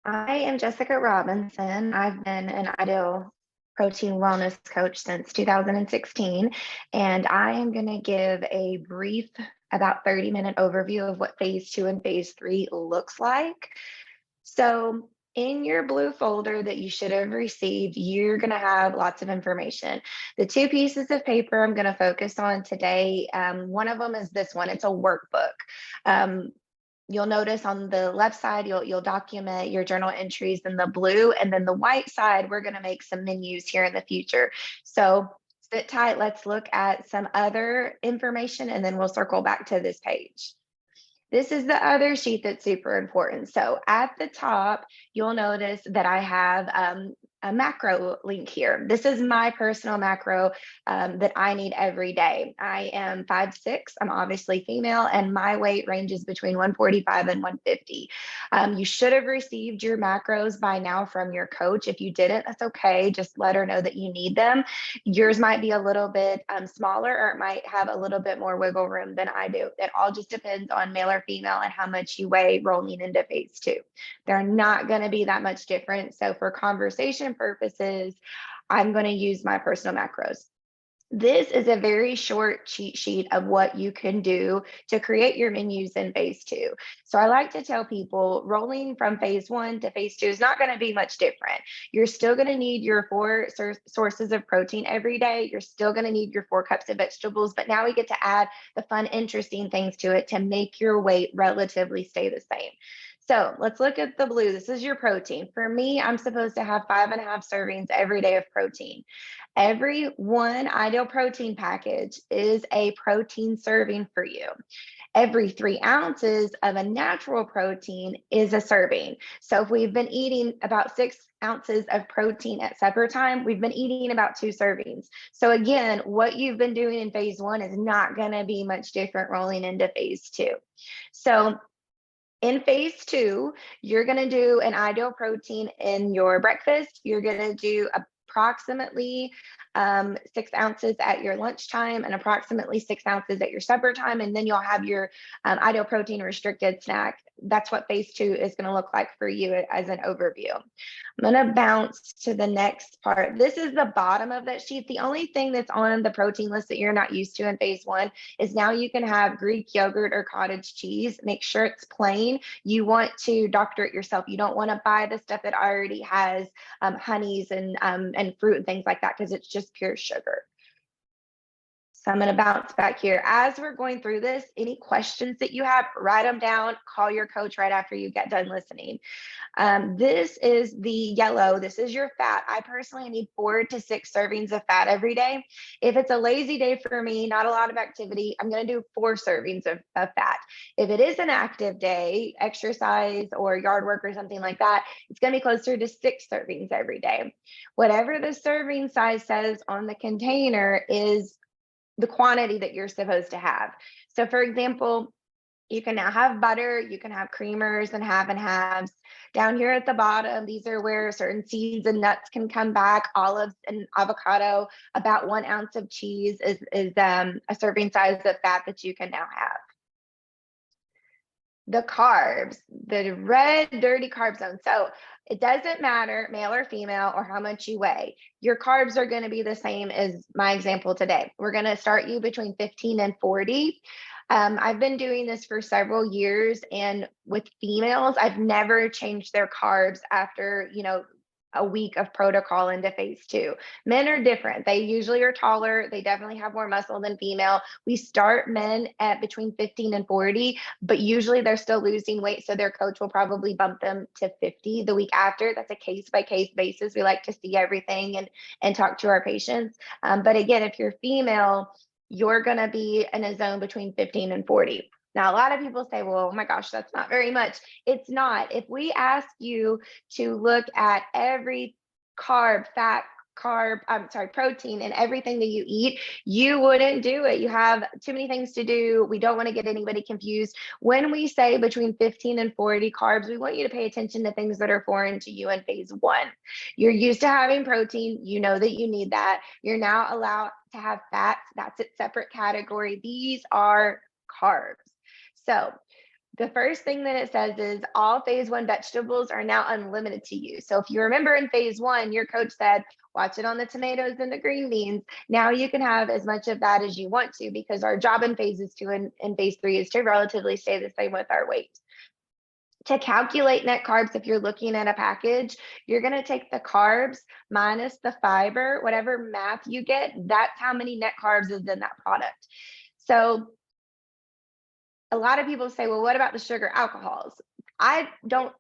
I am Jessica Robinson. I've been an Ideal Protein Wellness Coach since 2016, and I am going to give a brief, about 30-minute overview of what phase two and phase three looks like. So, in your blue folder that you should have received, you're going to have lots of information. The two pieces of paper I'm going to focus on today, one of them is this one. It's a workbook. Um, You'll notice on the left side, you'll document your journal entries in the blue, and then the white side, we're going to make some menus here in the future. So sit tight. Let's look at some other information, and then we'll circle back to this page. This is the other sheet that's super important. So at the top, you'll notice that I have a macro link here. This is my personal macro that I need every day. I am 5'6". I'm obviously female, and my weight ranges between 145 and 150. You should have received your macros by now from your coach. If you didn't, that's okay. Just let her know that you need them. Yours might be a little bit smaller, or it might have a little bit more wiggle room than I do. It all just depends on male or female and how much you weigh rolling into phase two. They're not going to be that much different. So for conversation purposes, I'm going to use my personal macros. This is a very short cheat sheet of what you can do to create your menus in phase two. So I like to tell people rolling from phase one to phase two is not going to be much different. You're still going to need your four sources of protein every day. You're still going to need your 4 cups of vegetables, but now we get to add the fun, interesting things to it to make your weight relatively stay the same. So let's look at the blue. This is your protein. For me, I'm supposed to have 5.5 servings every day of protein. Every one Ideal Protein package is a protein serving for you. Every 3 ounces of a natural protein is a serving. So if we've been eating about 6 ounces of protein at supper time, we've been eating about 2 servings. So again, what you've been doing in phase one is not going to be much different rolling into phase two. So in phase two, you're going to do an Ideal Protein in your breakfast. You're going to do approximately 6 ounces at your lunchtime and approximately 6 ounces at your supper time. And then you'll have your Ideal Protein restricted snack. That's what phase two is going to look like for you as an overview. I'm going to bounce to the next part. This is the bottom of that sheet. The only thing that's on the protein list that you're not used to in phase one is now you can have Greek yogurt or cottage cheese. Make sure it's plain. You want to doctor it yourself. You don't want to buy the stuff that already has honeys and fruit and things like that, because it's just pure sugar. So I'm going to bounce back here. As we're going through this, any questions that you have, write them down, call your coach right after you get done listening. This is the yellow. This is your fat. I personally need 4 to 6 servings of fat every day. If it's a lazy day for me, not a lot of activity, I'm going to do 4 servings of fat. If it is an active day, exercise or yard work or something like that, it's going to be closer to 6 servings every day. Whatever the serving size says on the container is the quantity that you're supposed to have. So for example, you can now have butter, you can have creamers and halves. Down here at the bottom, these are where certain seeds and nuts can come back, olives and avocado. About 1 ounce of cheese is a serving size of fat that you can now have. The carbs, the red dirty carb zone. So it doesn't matter male or female or how much you weigh. Your carbs are going to be the same as my example today. We're going to start you between 15 and 40. I've been doing this for several years, and with females, I've never changed their carbs after, a week of protocol into phase two. Men are different. They usually are taller. They definitely have more muscle than female. We start men at between 15 and 40, but usually they're still losing weight. So their coach will probably bump them to 50 the week after. That's a case by case basis. We like to see everything and talk to our patients. But again, if you're female, you're going to be in a zone between 15 and 40. Now, a lot of people say, well, oh my gosh, that's not very much. It's not. If we ask you to look at every protein and everything that you eat, you wouldn't do it. You have too many things to do. We don't want to get anybody confused. When we say between 15 and 40 carbs, we want you to pay attention to things that are foreign to you in phase one. You're used to having protein. You know that you need that. You're now allowed to have fats. That's its separate category. These are carbs. So The first thing that it says is all phase one vegetables are now unlimited to you. So if you remember in phase one, your coach said, watch it on the tomatoes and the green beans. Now you can have as much of that as you want to, because our job in phases two and phase three is to relatively stay the same with our weight. To calculate net carbs, if you're looking at a package, you're going to take the carbs minus the fiber, whatever math you get, that's how many net carbs is in that product. So a lot of people say, well, what about the sugar alcohols? I don't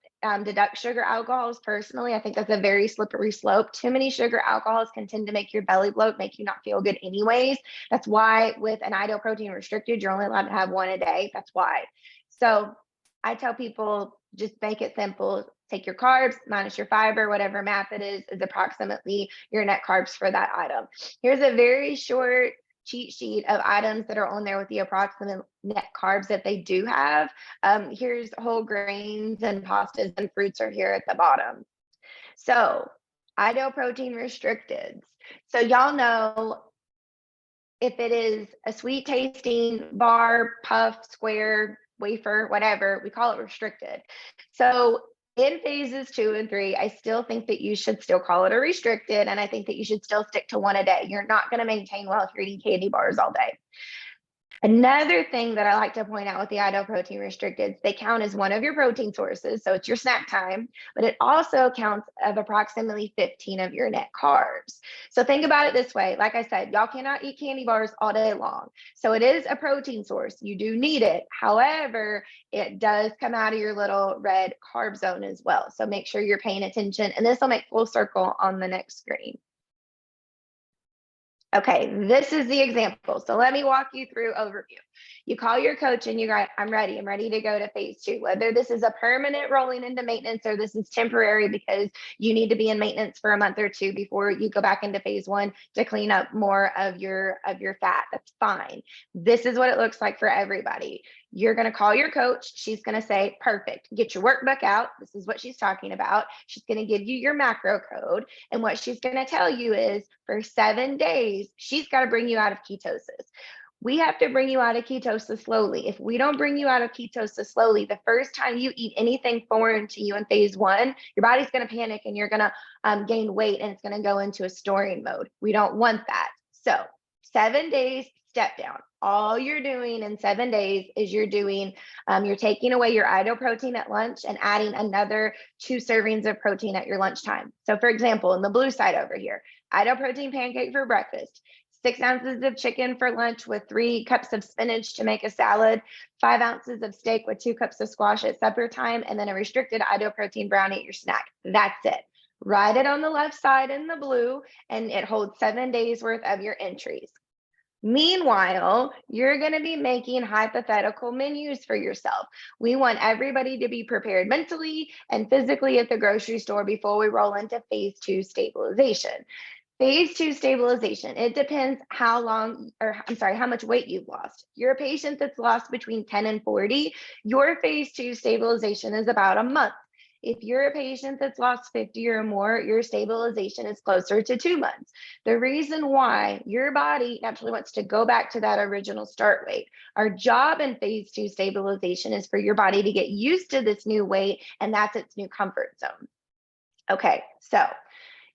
deduct sugar alcohols personally. I think that's a very slippery slope. Too many sugar alcohols can tend to make your belly bloat, make you not feel good anyways. That's why with an ideal protein restricted, you're only allowed to have one a day. That's why. So I tell people, just make it simple. Take your carbs minus your fiber, whatever math it is approximately your net carbs for that item. Here's a very short cheat sheet of items that are on there with the approximate net carbs that they do have. Here's whole grains and pastas and fruits are here at the bottom. So ideal protein restricted. So y'all know if it is a sweet tasting bar, puff, square, wafer, whatever, we call it restricted. So in phases 2 and 3, I still think that you should still call it a restricted, and I think that you should still stick to one a day. You're not going to maintain well if you're eating candy bars all day. Another thing that I like to point out with the ideal protein restricted, they count as one of your protein sources. So it's your snack time, but it also counts of approximately 15 of your net carbs. So think about it this way. Like I said, y'all cannot eat candy bars all day long. So it is a protein source. You do need it. However, it does come out of your little red carb zone as well. So make sure you're paying attention, and this will make full circle on the next screen. Okay, this is the example. So let me walk you through overview. You call your coach and you go, I'm ready to go to phase 2. Whether this is a permanent rolling into maintenance or this is temporary because you need to be in maintenance for a month or two before you go back into phase 1 to clean up more of your fat, that's fine. This is what it looks like for everybody. You're going to call your coach. She's going to say, perfect, get your workbook out. This is what she's talking about. She's going to give you your macro code. And what she's going to tell you is for 7 days, she's got to bring you out of ketosis. We have to bring you out of ketosis slowly. If we don't bring you out of ketosis slowly, the first time you eat anything foreign to you in phase 1, your body's going to panic and you're going to gain weight and it's going to go into a storing mode. We don't want that. So 7 days, step down. All you're doing in 7 days is you're taking away your ideal protein at lunch and adding another 2 servings of protein at your lunchtime. So for example, in the blue side over here, ideal protein pancake for breakfast, 6 ounces of chicken for lunch with 3 cups of spinach to make a salad, 5 ounces of steak with 2 cups of squash at supper time, and then a restricted ideal protein brownie at your snack. That's it. Write it on the left side in the blue, and it holds 7 days worth of your entries. Meanwhile, you're going to be making hypothetical menus for yourself. We want everybody to be prepared mentally and physically at the grocery store before we roll into phase 2 stabilization. Phase 2 stabilization, it depends how much weight you've lost. You're a patient that's lost between 10 and 40, your phase 2 stabilization is about a month. If you're a patient that's lost 50 or more, your stabilization is closer to 2 months. The reason why your body naturally wants to go back to that original start weight. Our job in phase 2 stabilization is for your body to get used to this new weight, and that's its new comfort zone. Okay, so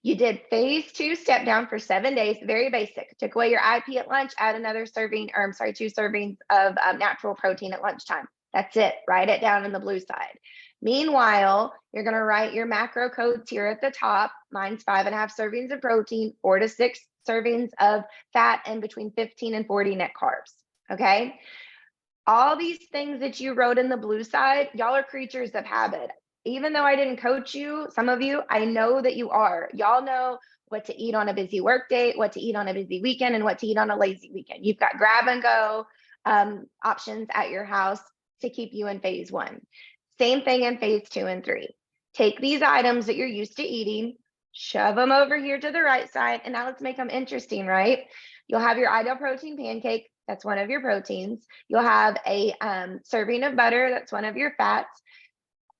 you did phase 2 step down for 7 days, very basic. Took away your IP at lunch, add another 2 servings of natural protein at lunchtime. That's it. Write it down in the blue side. Meanwhile, you're going to write your macro codes here at the top. Mine's 5.5 servings of protein, 4 to 6 servings of fat, and between 15 and 40 net carbs. Okay. All these things that you wrote in the blue side, y'all are creatures of habit. Even though I didn't coach you, some of you, I know that you are. Y'all know what to eat on a busy work day, what to eat on a busy weekend, and what to eat on a lazy weekend. You've got grab and go options at your house to keep you in phase 1. Same thing in phase 2 and 3. Take these items that you're used to eating, shove them over here to the right side, and now let's make them interesting, right? You'll have your ideal protein pancake. That's one of your proteins. You'll have a serving of butter. That's one of your fats.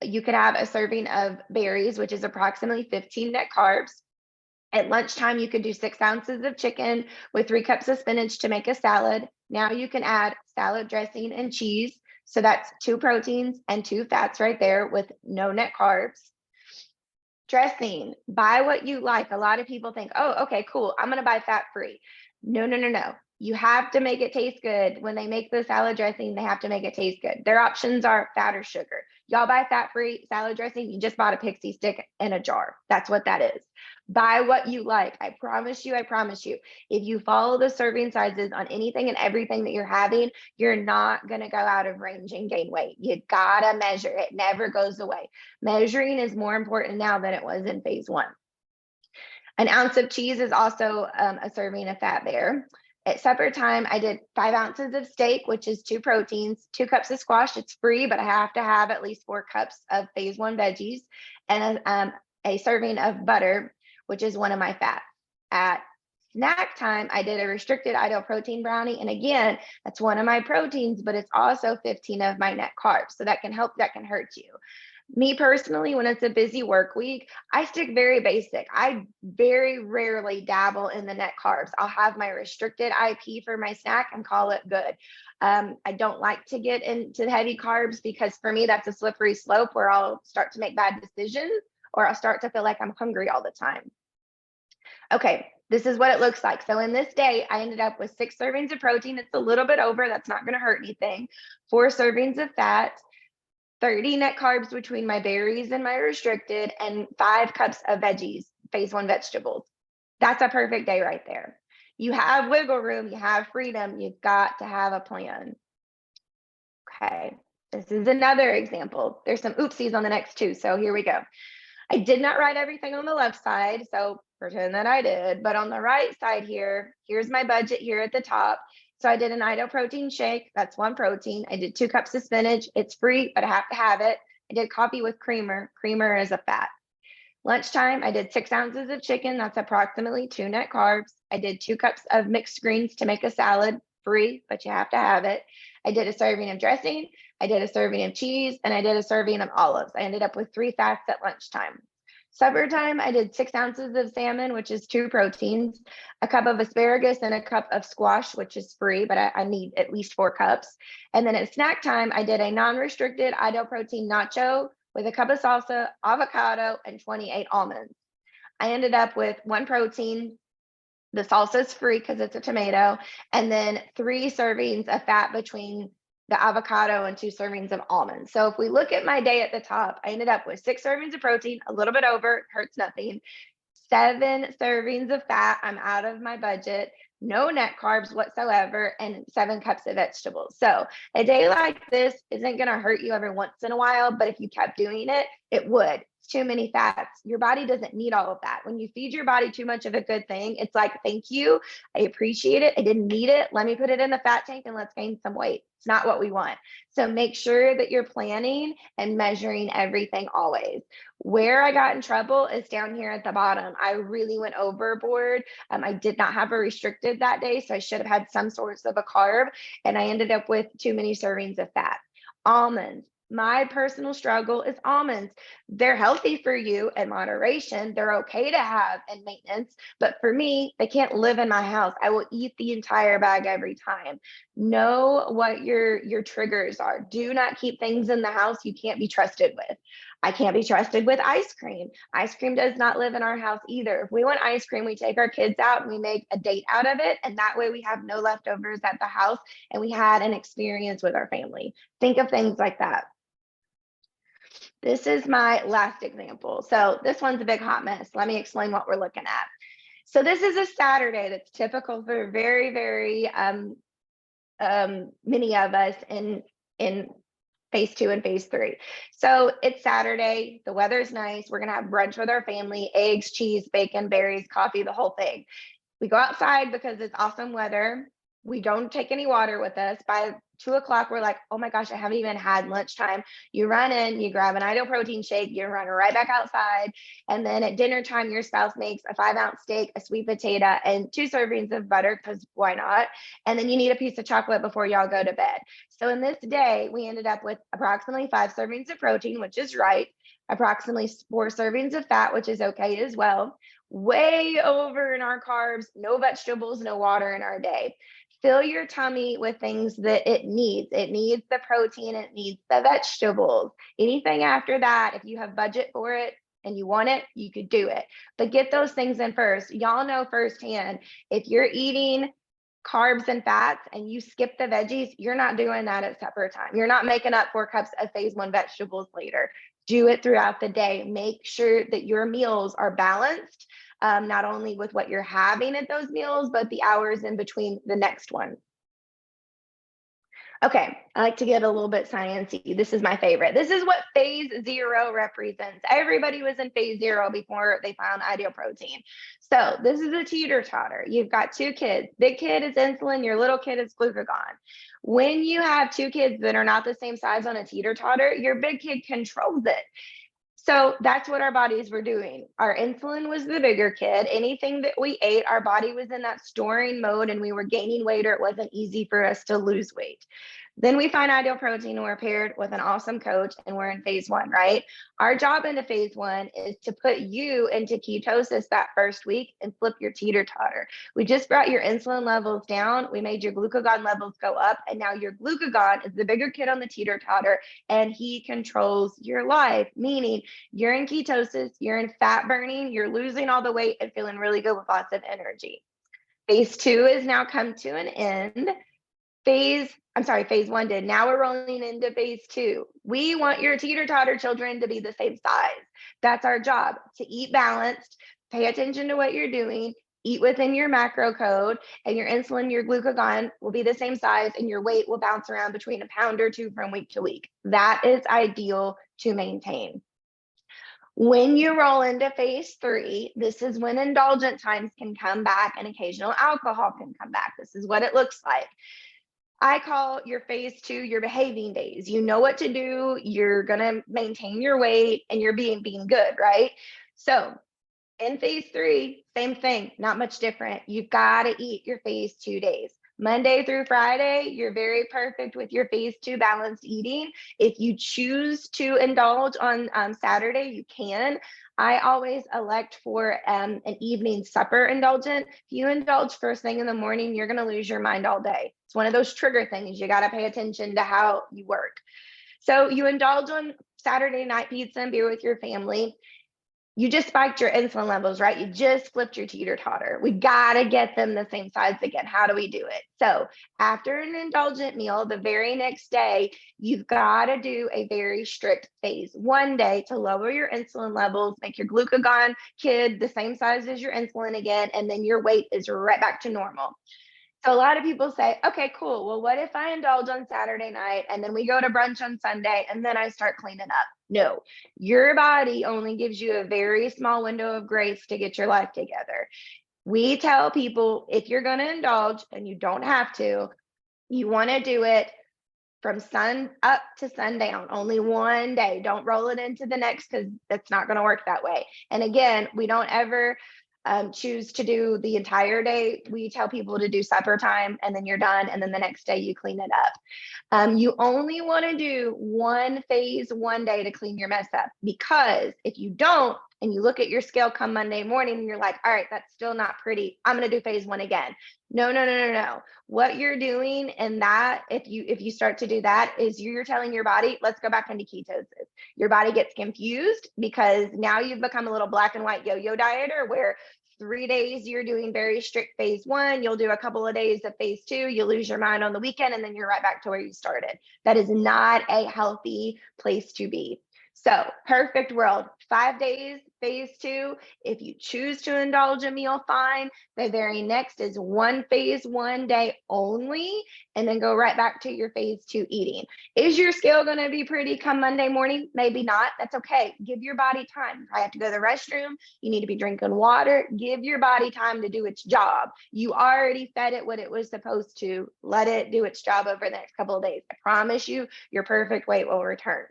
You could have a serving of berries, which is approximately 15 net carbs. At lunchtime, you could do 6 ounces of chicken with 3 cups of spinach to make a salad. Now you can add salad dressing and cheese. So that's 2 proteins and 2 fats right there with no net carbs. Dressing, buy what you like. A lot of people think, oh, okay, cool. I'm going to buy fat free. No, no, no, no. You have to make it taste good. When they make the salad dressing, they have to make it taste good. Their options are fat or sugar. Y'all buy fat free salad dressing, you just bought a pixie stick in a jar. That's what that is. Buy what you like. I promise you, if you follow the serving sizes on anything and everything that you're having, you're not going to go out of range and gain weight. You got to measure. It never goes away. Measuring is more important now than it was in phase 1. An ounce of cheese is also a serving of fat there. At supper time, I did 5 ounces of steak, which is 2 proteins, 2 cups of squash. It's free, but I have to have at least 4 cups of phase 1 veggies, and a serving of butter, which is one of my fats. At snack time, I did a restricted ideal protein brownie. And again, that's one of my proteins, but it's also 15 of my net carbs. So that can help, that can hurt you. Me personally, when it's a busy work week, I stick very basic. I very rarely dabble in the net carbs. I'll have my restricted IP for my snack and call it good. I don't like to get into heavy carbs because for me, that's a slippery slope where I'll start to make bad decisions or I'll start to feel like I'm hungry all the time. Okay, this is what it looks like. So in this day, I ended up with 6 servings of protein. It's a little bit over. That's not going to hurt anything. 4 servings of fat, 30 net carbs between my berries and my restricted, and 5 cups of veggies, phase 1 vegetables. That's a perfect day right there. You have wiggle room, you have freedom, you've got to have a plan. Okay, this is another example. There's some oopsies on the next 2, so here we go. I did not write everything on the left side, so pretend that I did, but on the right side here, here's my budget here at the top. So I did an Ido protein shake, that's 1 protein. I did 2 cups of spinach, it's free, but I have to have it. I did coffee with creamer, creamer is a fat. Lunchtime, I did 6 ounces of chicken, that's approximately 2 net carbs. I did 2 cups of mixed greens to make a salad, free, but you have to have it. I did a serving of dressing, I did a serving of cheese, and I did a serving of olives. I ended up with 3 fats at lunchtime. Supper time, I did 6 ounces of salmon, which is 2 proteins, a cup of asparagus, and a cup of squash, which is free, but I need at least 4 cups. And then at snack time, I did a non-restricted Ido protein nacho with a cup of salsa, avocado, and 28 almonds. I ended up with 1 protein. The salsa is free because it's a tomato, and then 3 servings of fat between the avocado and 2 servings of almonds. So if we look at my day at the top, I ended up with 6 servings of protein, a little bit over, hurts nothing. 7 servings of fat, I'm out of my budget, no net carbs whatsoever, and 7 cups of vegetables. So a day like this isn't going to hurt you every once in a while, but if you kept doing it, it would. Too many fats. Your body doesn't need all of that. When you feed your body too much of a good thing, it's like, thank you. I appreciate it. I didn't need it. Let me put it in the fat tank and let's gain some weight. It's not what we want. So make sure that you're planning and measuring everything always. Where I got in trouble is down here at the bottom. I really went overboard. I did not have a restricted that day, so I should have had some source of a carb, and I ended up with too many servings of fat. Almonds. My personal struggle is almonds. They're healthy for you in moderation. They're okay to have in maintenance, but for me, they can't live in my house. I will eat the entire bag every time. Know what your triggers are. Do not keep things in the house you can't be trusted with. I can't be trusted with ice cream. Ice cream does not live in our house either. If we want ice cream, we take our kids out and we make a date out of it. And that way we have no leftovers at the house and we had an experience with our family. Think of things like that. This is my last example. So this one's a big hot mess. Let me explain what we're looking at. So this is a Saturday that's typical for very, very many of us in phase 2 and phase 3. So it's Saturday, the weather's nice. We're gonna have brunch with our family, eggs, cheese, bacon, berries, coffee, the whole thing. We go outside because it's awesome weather. We don't take any water with us. By 2 o'clock, we're like, oh my gosh, I haven't even had lunchtime. You run in, you grab an Ido protein shake, you run right back outside. And then at dinner time, your spouse makes a 5-ounce steak, a sweet potato, and 2 servings of butter, because why not? And then you need a piece of chocolate before y'all go to bed. So in this day, we ended up with approximately 5 servings of protein, which is right, approximately 4 servings of fat, which is okay as well, way over in our carbs, no vegetables, no water in our day. Fill your tummy with things that it needs. It needs the protein, it needs the vegetables. Anything after that, if you have budget for it and you want it, you could do it. But get those things in first. Y'all know firsthand, if you're eating carbs and fats and you skip the veggies, you're not doing that at supper time. You're not making up 4 cups of phase one vegetables later. Do it throughout the day. Make sure that your meals are balanced, not only with what you're having at those meals, but the hours in between the next one. Okay, I like to get a little bit sciencey. This is my favorite. This is what phase 0 represents. Everybody was in phase 0 before they found ideal protein. So this is a teeter-totter. You've got 2 kids. Big kid is insulin, your little kid is glucagon. When you have 2 kids that are not the same size on a teeter-totter, your big kid controls it. So that's what our bodies were doing. Our insulin was the bigger kid. Anything that we ate, our body was in that storing mode and we were gaining weight, or it wasn't easy for us to lose weight. Then we find ideal protein and we're paired with an awesome coach and we're in phase 1, right? Our job into phase 1 is to put you into ketosis that first week and flip your teeter-totter. We just brought your insulin levels down. We made your glucagon levels go up. And now your glucagon is the bigger kid on the teeter-totter and he controls your life, meaning you're in ketosis, you're in fat burning, you're losing all the weight and feeling really good with lots of energy. Phase 2 has now come to an end. Phase 1 did. Now we're rolling into phase 2. We want your teeter-totter children to be the same size. That's our job, to eat balanced, pay attention to what you're doing, eat within your macro code, and your insulin, your glucagon will be the same size, and your weight will bounce around between a pound or 2 from week to week. That is ideal to maintain. When you roll into phase 3, this is when indulgent times can come back and occasional alcohol can come back. This is what it looks like. I call your phase 2 your behaving days. You know what to do, you're gonna maintain your weight, and you're being good, right? So in phase 3, same thing, not much different. You've got to eat your phase 2 days. Monday through Friday, you're very perfect with your phase 2 balanced eating. If you choose to indulge on Saturday, you can. I always elect for an evening supper indulgent. If you indulge first thing in the morning, you're going to lose your mind all day. It's one of those trigger things. You got to pay attention to how you work. So you indulge on Saturday night pizza and beer with your family. You just spiked your insulin levels, right? You just flipped your teeter-totter. We got to get them the same size again. How do we do it? So after an indulgent meal, the very next day, you've got to do a very strict phase 1 day to lower your insulin levels, make your glucagon kid the same size as your insulin again, and then your weight is right back to normal. So a lot of people say, okay, cool. Well, what if I indulge on Saturday night and then we go to brunch on Sunday and then I start cleaning up? No, your body only gives you a very small window of grace to get your life together. We tell people if you're going to indulge, and you don't have to, you want to do it from sun up to sundown, only 1 day. Don't roll it into the next, because that's not going to work that way. And again, we don't ever choose to do the entire day. We tell people to do supper time and then you're done. And then the next day you clean it up. You only want to do one phase 1 day to clean your mess up, because if you don't, and you look at your scale come Monday morning and you're like, all right, that's still not pretty, I'm going to do phase 1 again. No. What you're doing, and that if you start to do that, is you're telling your body, let's go back into ketosis. Your body gets confused because now you've become a little black and white yo-yo dieter, where 3 days you're doing very strict phase 1, you'll do a couple of days of phase 2, you lose your mind on the weekend, and then you're right back to where you started. That is not a healthy place to be. So perfect world, 5 days, phase 2. If you choose to indulge a meal, fine. The very next is one phase 1 day only, and then go right back to your phase 2 eating. Is your scale going to be pretty come Monday morning? Maybe not. That's okay. Give your body time. I have to go to the restroom. You need to be drinking water. Give your body time to do its job. You already fed it what it was supposed to. Let it do its job over the next couple of days. I promise you, your perfect weight will return.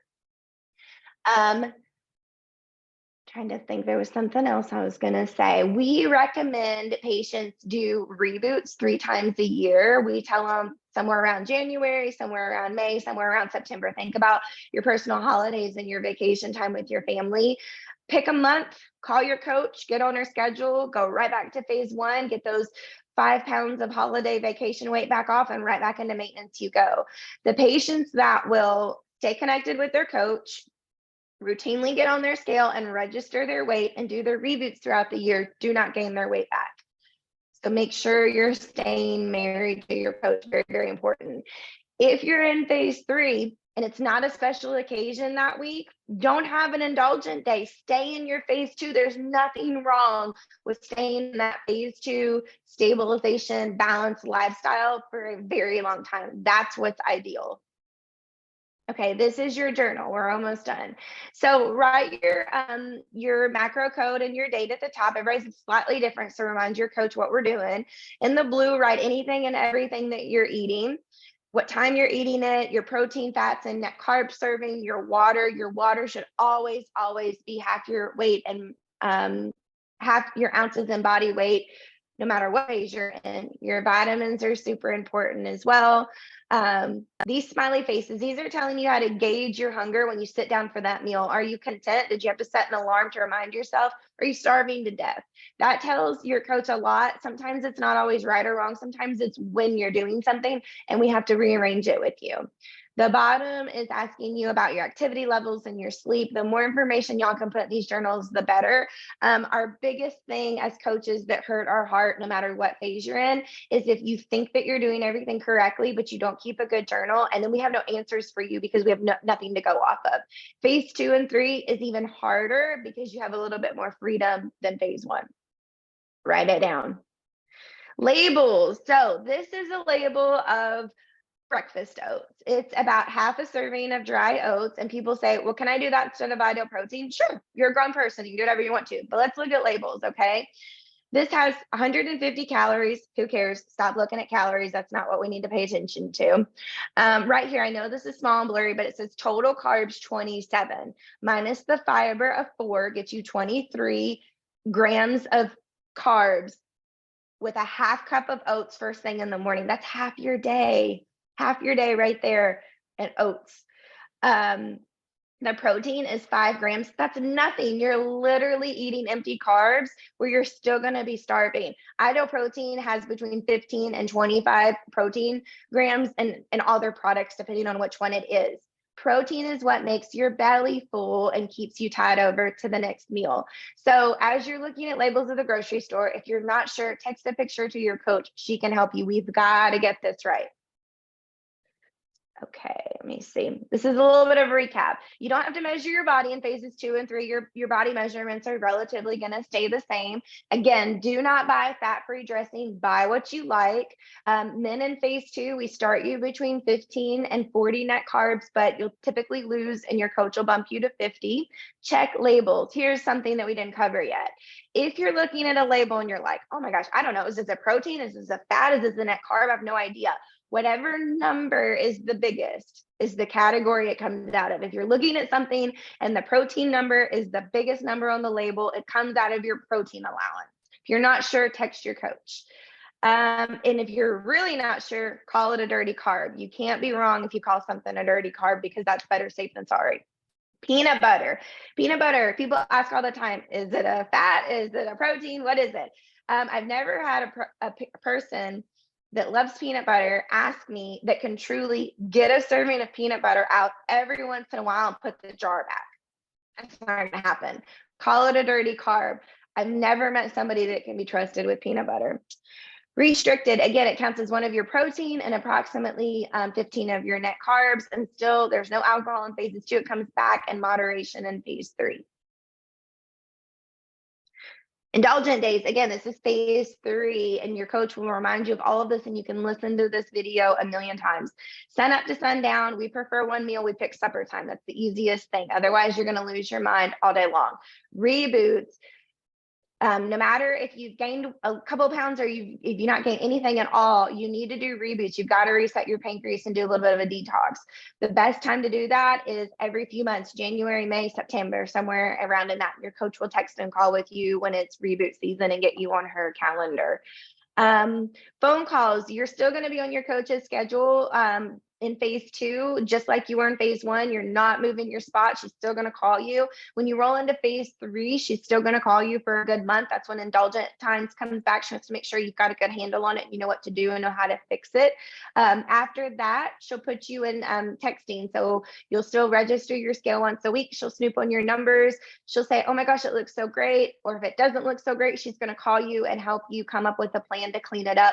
Trying to think, there was something else I was going to say. We recommend patients do reboots 3 times a year. We tell them somewhere around January, somewhere around May, somewhere around September. Think about your personal holidays and your vacation time with your family. Pick a month, call your coach, get on her schedule, go right back to phase 1, get those 5 pounds of holiday vacation weight back off, and right back into maintenance you go. The patients that will stay connected with their coach, routinely get on their scale and register their weight and do their reboots throughout the year do not gain their weight back. So make sure you're staying married to your coach. Very, very important. If you're in phase 3 and it's not a special occasion that week, don't have an indulgent day. Stay in your phase 2. There's nothing wrong with staying in that phase 2 stabilization, balanced lifestyle for a very long time. That's what's ideal. Okay, this is your journal. We're almost done. So write your macro code and your date at the top. Everybody's slightly different, so remind your coach what we're doing. In the blue, write anything and everything that you're eating, what time you're eating it, your protein, fats, and net carb serving, your water. Your water should always, always be half your weight and half your ounces in body weight, no matter what phase you're in. Your vitamins are super important as well. These smiley faces, these are telling you how to gauge your hunger when you sit down for that meal. Are you content? Did you have to set an alarm to remind yourself? Are you starving to death? That tells your coach a lot. Sometimes it's not always right or wrong. Sometimes it's when you're doing something and we have to rearrange it with you. The bottom is asking you about your activity levels and your sleep. The more information y'all can put in these journals, the better. Our biggest thing as coaches that hurt our heart, no matter what phase you're in, is if you think that you're doing everything correctly, but you don't keep a good journal, and then we have no answers for you because we have nothing to go off of. Phase 2 and 3 is even harder because you have a little bit more freedom than phase 1. Write it down. Labels. So this is a label of breakfast oats. It's about half a serving of dry oats. And people say, well, can I do that instead of ideal protein? Sure, you're a grown person. You can do whatever you want to. But let's look at labels, okay? This has 150 calories. Who cares? Stop looking at calories. That's not what we need to pay attention to. Right here, I know this is small and blurry, but it says total carbs 27 minus the fiber of 4 gets you 23 grams of carbs with a half cup of oats first thing in the morning. That's half your day right there at oats. The protein is 5 grams. That's nothing. You're literally eating empty carbs where you're still going to be starving. Ideal protein has between 15 and 25 protein grams in all their products, depending on which one it is. Protein is what makes your belly full and keeps you tied over to the next meal. So as you're looking at labels at the grocery store, if you're not sure, text a picture to your coach. She can help you. We've got to get this right. Okay, let me see. This is a little bit of a recap. You don't have to measure your body in phases 2 and 3. Your body measurements are relatively going to stay the same. Again, do not buy fat-free dressing. Buy what you like. Men in phase 2, we start you between 15 and 40 net carbs, but you'll typically lose and your coach will bump you to 50. Check labels. Here's something that we didn't cover yet. If you're looking at a label and you're like, oh my gosh, I don't know, is this a protein? Is this a fat? Is this a net carb? I have no idea. Whatever number is the biggest is the category it comes out of. If you're looking at something and the protein number is the biggest number on the label, it comes out of your protein allowance. If you're not sure, text your coach. And if you're really not sure, call it a dirty carb. You can't be wrong if you call something a dirty carb because that's better safe than sorry. Peanut butter. Peanut butter. People ask all the time, is it a fat? Is it a protein? What is it? I've never had a person that loves peanut butter ask me that can truly get a serving of peanut butter out every once in a while and put the jar back. That's not going to happen. Call it a dirty carb. I've never met somebody that can be trusted with peanut butter. Restricted, again, it counts as one of your protein and approximately 15 of your net carbs. And still, there's no alcohol in phases 2. It comes back in moderation in phase 3. Indulgent days, again, this is phase 3, and your coach will remind you of all of this, and you can listen to this video a million times. Sun up to sundown, we prefer one meal, we pick supper time. That's the easiest thing. Otherwise, you're going to lose your mind all day long. Reboots, No matter if you've gained a couple of pounds or if you not gained anything at all, you need to do reboots. You've got to reset your pancreas and do a little bit of a detox. The best time to do that is every few months, January, May, September, somewhere around in that. Your coach will text and call with you when it's reboot season and get you on her calendar. Phone calls, you're still going to be on your coach's schedule in phase 2, just like you were in phase 1. You're not moving your spot. She's still going to call you. When you roll into phase 3, she's still going to call you for a good month. That's when indulgent times comes back. She wants to make sure you've got a good handle on it. You know what to do and know how to fix it. After that, she'll put you in texting. So you'll still register your scale once a week. She'll snoop on your numbers. She'll say, oh my gosh, it looks so great. Or if it doesn't look so great, she's going to call you and help you come up with a plan to clean it up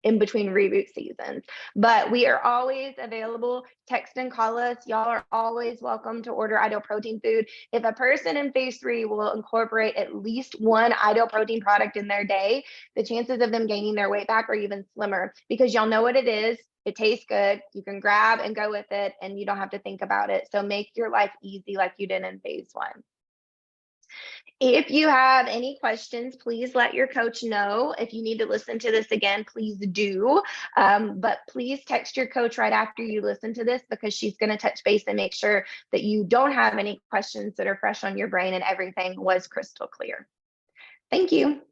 in between reboot seasons. But we are always available. Text and call us. Y'all are always welcome to order Ideal Protein food. If a person in phase 3 will incorporate at least one Ideal Protein product in their day, the chances of them gaining their weight back are even slimmer, because y'all know what it is. It tastes good. You can grab and go with it, and you don't have to think about it. So make your life easy like you did in phase 1. If you have any questions, please let your coach know. If you need to listen to this again, please do. But please text your coach right after you listen to this, because she's going to touch base and make sure that you don't have any questions that are fresh on your brain and everything was crystal clear. Thank you.